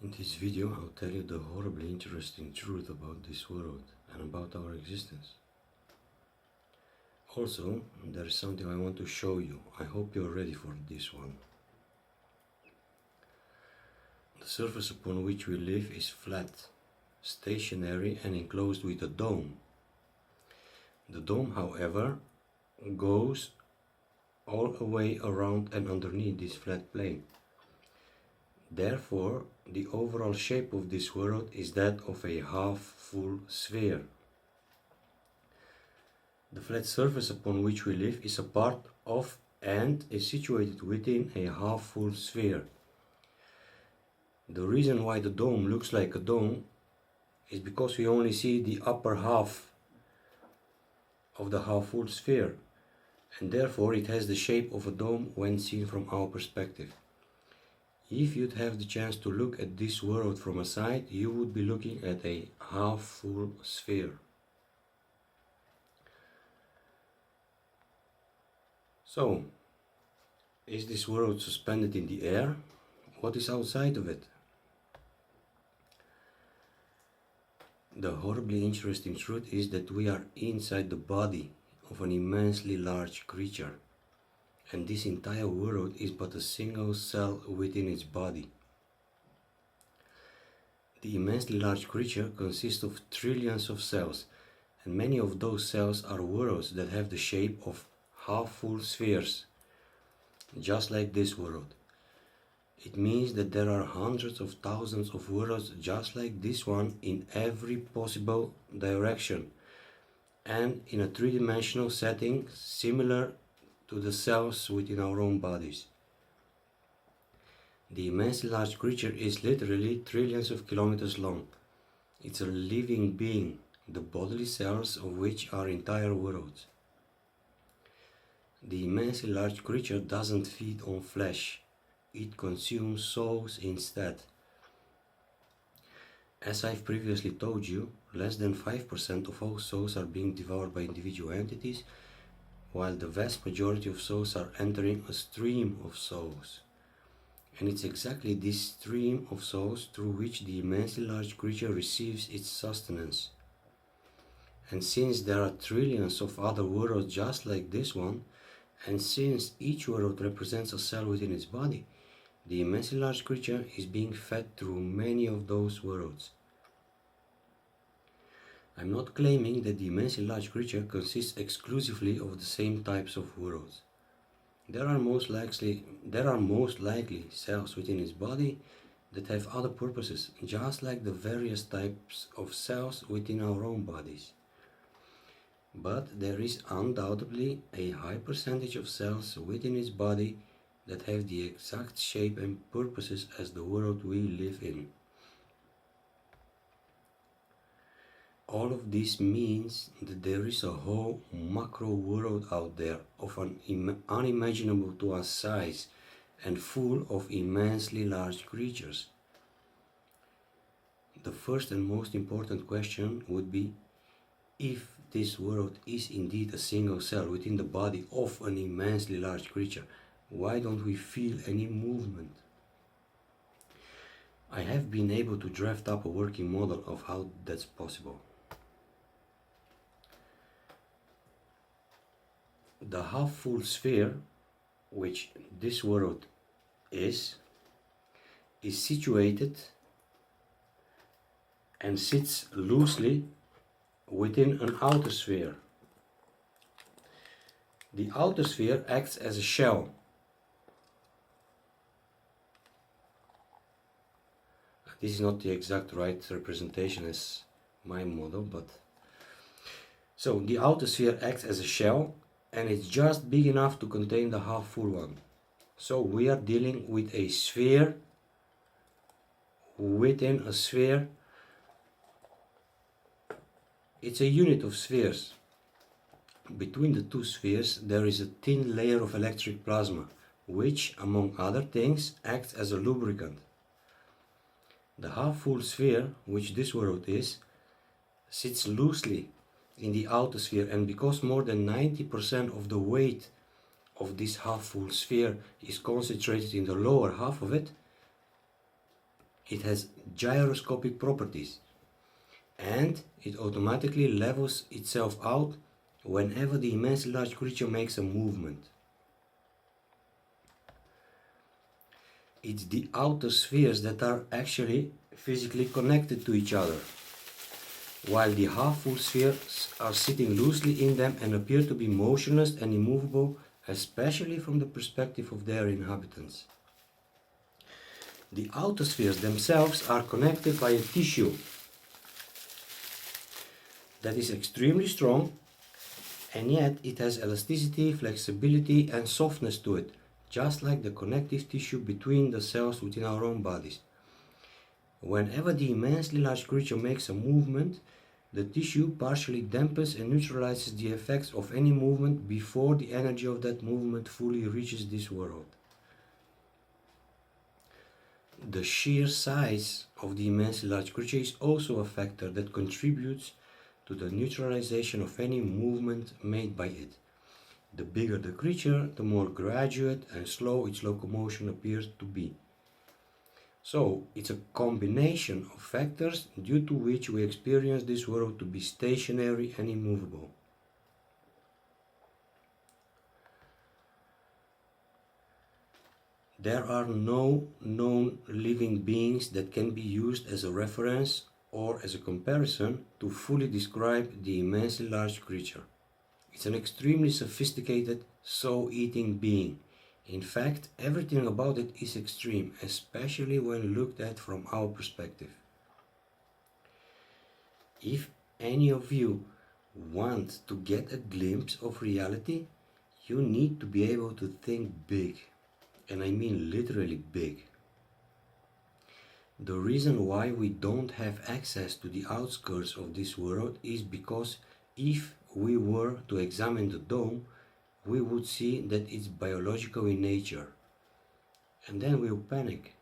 In this video I'll tell you the horribly interesting truth about this world and about our existence. Also, there is something I want to show you. I hope you're ready for this one. The surface upon which we live is flat, stationary and enclosed with a dome. The dome, however, goes all the way around and underneath this flat plane. Therefore, the overall shape of this world is that of a half-full sphere. The flat surface upon which we live is a part of and is situated within a half-full sphere. The reason why the dome looks like a dome is because we only see the upper half of the half-full sphere, and therefore it has the shape of a dome when seen from our perspective. If you'd have the chance to look at this world from a side, you would be looking at a half-full sphere. So, is this world suspended in the air? What is outside of it? The horribly interesting truth is that we are inside the body of an immensely large creature, and this entire world is but a single cell within its body. The immensely large creature consists of trillions of cells, and many of those cells are worlds that have the shape of half-full spheres, just like this world. It means that there are hundreds of thousands of worlds just like this one in every possible direction, and in a three-dimensional setting similar to the cells within our own bodies. The immensely large creature is literally trillions of kilometers long. It's a living being, the bodily cells of which are entire worlds. The immensely large creature doesn't feed on flesh, it consumes souls instead. As I've previously told you, less than 5% of all souls are being devoured by individual entities, while the vast majority of souls are entering a stream of souls. And it's exactly this stream of souls through which the immensely large creature receives its sustenance. And since there are trillions of other worlds just like this one, and since each world represents a cell within its body, the immensely large creature is being fed through many of those worlds. I'm not claiming that the immensely large creature consists exclusively of the same types of worlds. There are most likely cells within its body that have other purposes, just like the various types of cells within our own bodies. But there is undoubtedly a high percentage of cells within its body that have the exact shape and purposes as the world we live in. All of this means that there is a whole macro world out there of an unimaginable to us size and full of immensely large creatures. The first and most important question would be, if this world is indeed a single cell within the body of an immensely large creature, why don't we feel any movement? I have been able to draft up a working model of how that's possible. The half-full sphere, which this world is situated and sits loosely within an outer sphere. The outer sphere acts as a shell. This is not the exact right representation as my model, but so the outer sphere acts as a shell, and it's just big enough to contain the half-full one. So we are dealing with a sphere within a sphere. It's a unit of spheres. Between the two spheres there is a thin layer of electric plasma, which, among other things, acts as a lubricant. The half-full sphere, which this world is, sits loosely in the outer sphere, and because more than 90% of the weight of this half-full sphere is concentrated in the lower half of it, It has gyroscopic properties, and it automatically levels itself out whenever the immensely large creature makes a movement. It's the outer spheres that are actually physically connected to each other, while the half-full spheres are sitting loosely in them and appear to be motionless and immovable, especially from the perspective of their inhabitants. The outer spheres themselves are connected by a tissue that is extremely strong, and yet it has elasticity, flexibility and softness to it, just like the connective tissue between the cells within our own bodies. Whenever the immensely large creature makes a movement, the tissue partially dampens and neutralizes the effects of any movement before the energy of that movement fully reaches this world. The sheer size of the immensely large creature is also a factor that contributes to the neutralization of any movement made by it. The bigger the creature, the more graduate and slow its locomotion appears to be. So, it's a combination of factors due to which we experience this world to be stationary and immovable. There are no known living beings that can be used as a reference or as a comparison to fully describe the immensely large creature. It's an extremely sophisticated, soul-eating being. In fact, everything about it is extreme, especially when looked at from our perspective. If any of you want to get a glimpse of reality, you need to be able to think big. And I mean literally big. The reason why we don't have access to the outskirts of this world is because if we were to examine the dome, we would see that it's biological in nature. And then we'll panic.